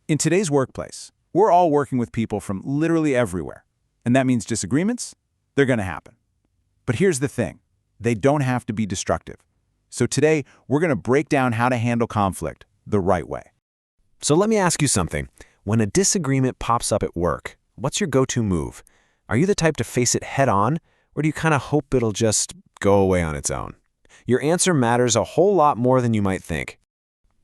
In today's workplace, we're all working with people from literally everywhere. And that means disagreements, they're going to happen. But here's the thing, they don't have to be destructive. So today, we're going to break down how to handle conflict the right way. So let me ask you something. When a disagreement pops up at work, what's your go-to move? Are you the type to face it head-on, or do you kind of hope it'll just go away on its own? Your answer matters a whole lot more than you might think.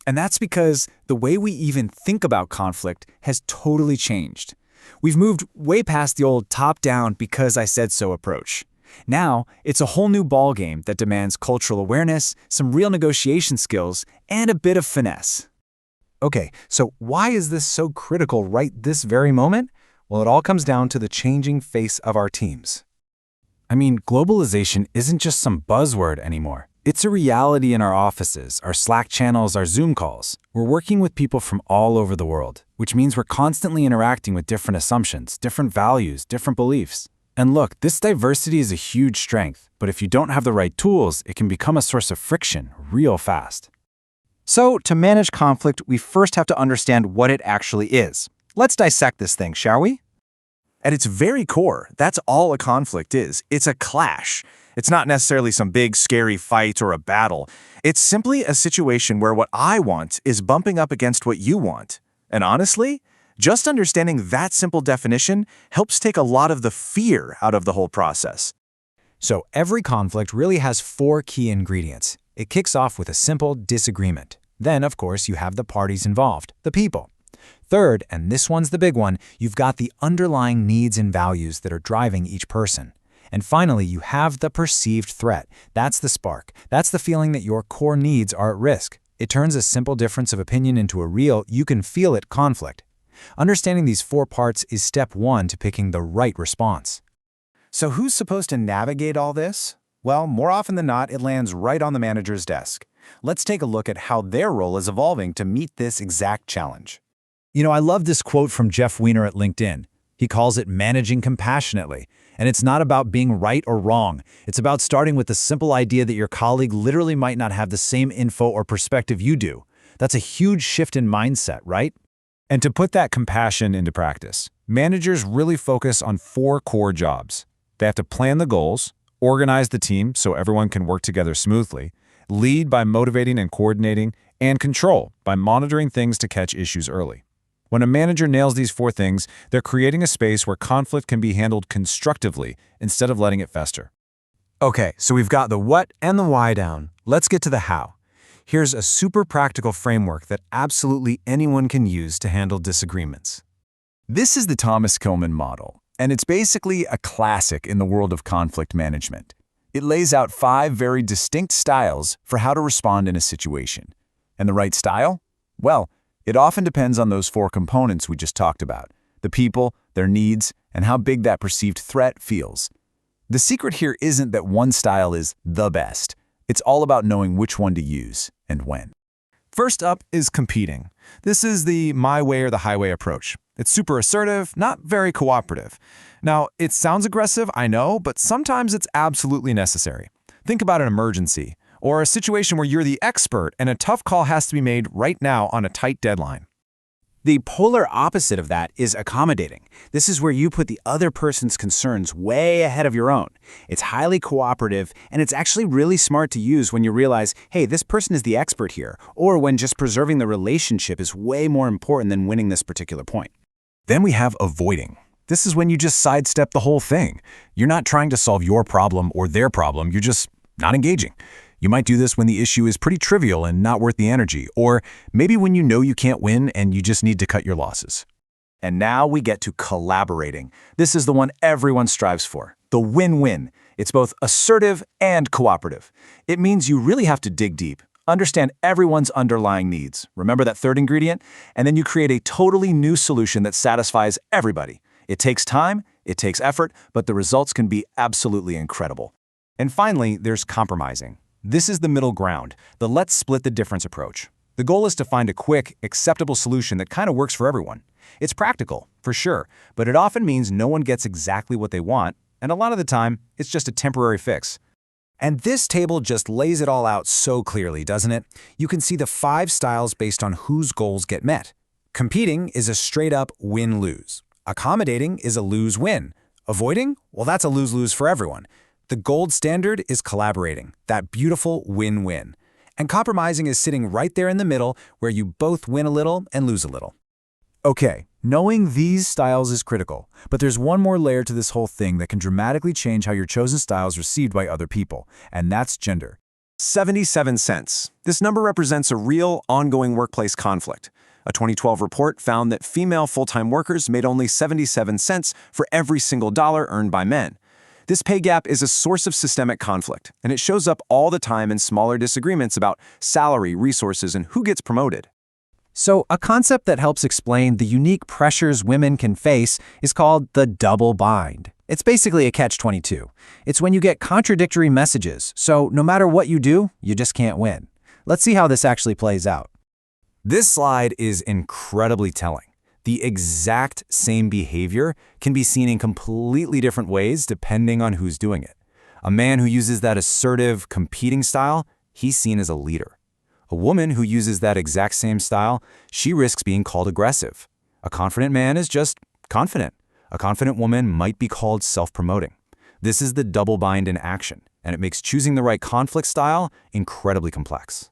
And that's because the way we even think about conflict has totally changed. We've moved way past the old top-down because I said so approach. Now, it's a whole new ballgame that demands cultural awareness, some real negotiation skills, and a bit of finesse. Okay, so why is this so critical right this very moment? Well, it all comes down to the changing face of our teams. I mean, globalization isn't just some buzzword anymore. It's a reality in our offices, our Slack channels, our Zoom calls. We're working with people from all over the world, which means we're constantly interacting with different assumptions, different values, different beliefs. And look, this diversity is a huge strength, but if you don't have the right tools, it can become a source of friction real fast. So, to manage conflict, we first have to understand what it actually is. Let's dissect this thing, shall we? At its very core, that's all a conflict is. It's a clash. It's not necessarily some big, scary fight or a battle. It's simply a situation where what I want is bumping up against what you want. And honestly, just understanding that simple definition helps take a lot of the fear out of the whole process. So, every conflict really has 4 key ingredients. It kicks off with a simple disagreement. Then, of course, you have the parties involved, the people. Third, and this one's the big one, you've got the underlying needs and values that are driving each person. And finally, you have the perceived threat. That's the spark. That's the feeling that your core needs are at risk. It turns a simple difference of opinion into a real, you can feel it conflict. Understanding these 4 parts is step 1 to picking the right response. So who's supposed to navigate all this? Well, more often than not, it lands right on the manager's desk. Let's take a look at how their role is evolving to meet this exact challenge. You know, I love this quote from Jeff Weiner at LinkedIn. He calls it managing compassionately. And it's not about being right or wrong. It's about starting with the simple idea that your colleague literally might not have the same info or perspective you do. That's a huge shift in mindset, right? And to put that compassion into practice, managers really focus on 4 core jobs. They have to plan the goals, organize the team so everyone can work together smoothly, lead by motivating and coordinating, and control by monitoring things to catch issues early. When a manager nails these 4 things, they're creating a space where conflict can be handled constructively instead of letting it fester. Okay, so we've got the what and the why down. Let's get to the how. Here's a super practical framework that absolutely anyone can use to handle disagreements. This is the Thomas-Kilmann model, and it's basically a classic in the world of conflict management. It lays out 5 very distinct styles for how to respond in a situation. And the right style? Well, it often depends on those 4 components we just talked about: the people, their needs, and how big that perceived threat feels. The secret here isn't that one style is the best. It's all about knowing which one to use and when. First up is competing. This is the my way or the highway approach. It's super assertive, not very cooperative. Now, it sounds aggressive, I know, but sometimes it's absolutely necessary. Think about an emergency, or a situation where you're the expert and a tough call has to be made right now on a tight deadline. The polar opposite of that is accommodating. This is where you put the other person's concerns way ahead of your own. It's highly cooperative, and it's actually really smart to use when you realize, hey, this person is the expert here, or when just preserving the relationship is way more important than winning this particular point. Then we have avoiding. This is when you just sidestep the whole thing. You're not trying to solve your problem or their problem, you're just not engaging. You might do this when the issue is pretty trivial and not worth the energy, or maybe when you know you can't win and you just need to cut your losses. And now we get to collaborating. This is the one everyone strives for, the win-win. It's both assertive and cooperative. It means you really have to dig deep, understand everyone's underlying needs. Remember that 3rd ingredient? And then you create a totally new solution that satisfies everybody. It takes time, it takes effort, but the results can be absolutely incredible. And finally, there's compromising. This is the middle ground, the let's split the difference approach. The goal is to find a quick, acceptable solution that kind of works for everyone. It's practical, for sure, but it often means no one gets exactly what they want, and a lot of the time, it's just a temporary fix. And this table just lays it all out so clearly, doesn't it? You can see the 5 styles based on whose goals get met. Competing is a straight-up win-lose. Accommodating is a lose-win. Avoiding? Well, that's a lose-lose for everyone. The gold standard is collaborating, that beautiful win-win. And compromising is sitting right there in the middle where you both win a little and lose a little. Okay, knowing these styles is critical, but there's one more layer to this whole thing that can dramatically change how your chosen style is received by other people, and that's gender. 77 cents. This number represents a real, ongoing workplace conflict. A 2012 report found that female full-time workers made only 77 cents for every single dollar earned by men. This pay gap is a source of systemic conflict, and it shows up all the time in smaller disagreements about salary, resources, and who gets promoted. So, a concept that helps explain the unique pressures women can face is called the double bind. It's basically a catch-22. It's when you get contradictory messages, so no matter what you do, you just can't win. Let's see how this actually plays out. This slide is incredibly telling. The exact same behavior can be seen in completely different ways depending on who's doing it. A man who uses that assertive, competing style, he's seen as a leader. A woman who uses that exact same style, she risks being called aggressive. A confident man is just confident. A confident woman might be called self-promoting. This is the double bind in action, and it makes choosing the right conflict style incredibly complex.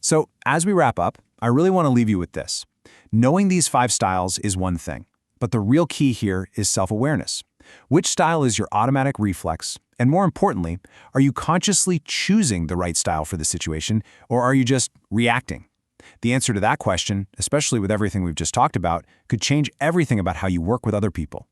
So, as we wrap up, I really want to leave you with this. Knowing these 5 styles is one thing, but the real key here is self-awareness. Which style is your automatic reflex? And more importantly, are you consciously choosing the right style for the situation, or are you just reacting? The answer to that question, especially with everything we've just talked about, could change everything about how you work with other people.